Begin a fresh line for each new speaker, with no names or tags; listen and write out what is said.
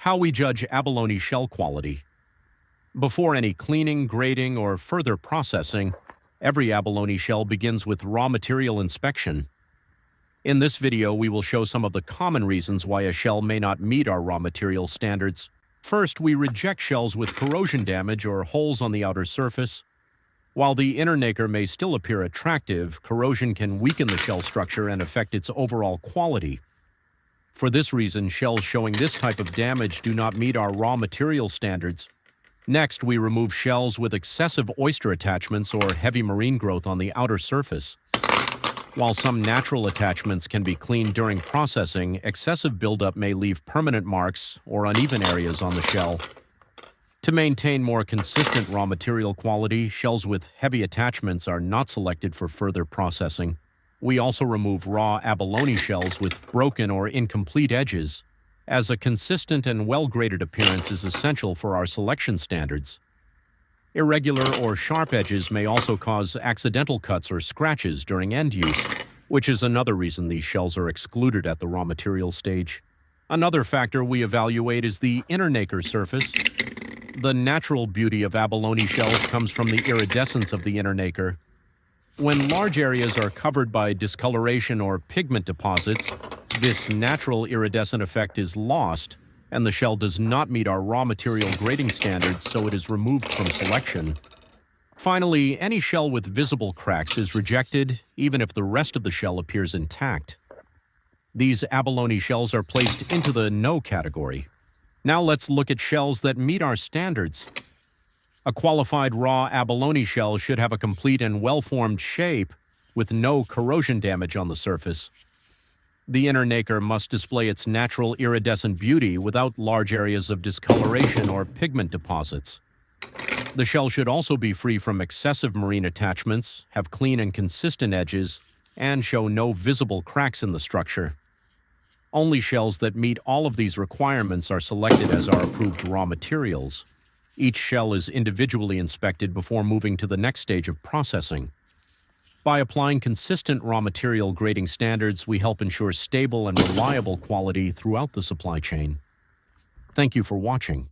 How we judge abalone shell quality. Before any cleaning, grading, or further processing, every abalone shell begins with raw material inspection. In this video, we will show some of the common reasons why a shell may not meet our raw material standards. First, we reject shells with corrosion damage or holes on the outer surface. While the inner nacre may still appear attractive, corrosion can weaken the shell structure and affect its overall quality. For this reason, shells showing this type of damage do not meet our raw material standards. Next, we remove shells with excessive oyster attachments or heavy marine growth on the outer surface. While some natural attachments can be cleaned during processing, excessive buildup may leave permanent marks or uneven areas on the shell. To maintain more consistent raw material quality, shells with heavy attachments are not selected for further processing. We also remove raw abalone shells with broken or incomplete edges, as a consistent and well-graded appearance is essential for our selection standards. Irregular or sharp edges may also cause accidental cuts or scratches during end use, which is another reason these shells are excluded at the raw material stage. Another factor we evaluate is the inner nacre surface. The natural beauty of abalone shells comes from the iridescence of the inner nacre. When large areas are covered by discoloration or pigment deposits, this natural iridescent effect is lost, and the shell does not meet our raw material grading standards, so it is removed from selection. Finally, any shell with visible cracks is rejected, even if the rest of the shell appears intact. These abalone shells are placed into the no category. Now let's look at shells that meet our standards. A qualified raw abalone shell should have a complete and well-formed shape with no corrosion damage on the surface. The inner nacre must display its natural iridescent beauty without large areas of discoloration or pigment deposits. The shell should also be free from excessive marine attachments, have clean and consistent edges, and show no visible cracks in the structure. Only shells that meet all of these requirements are selected as our approved raw materials. Each shell is individually inspected before moving to the next stage of processing. By applying consistent raw material grading standards, we help ensure stable and reliable quality throughout the supply chain. Thank you for watching.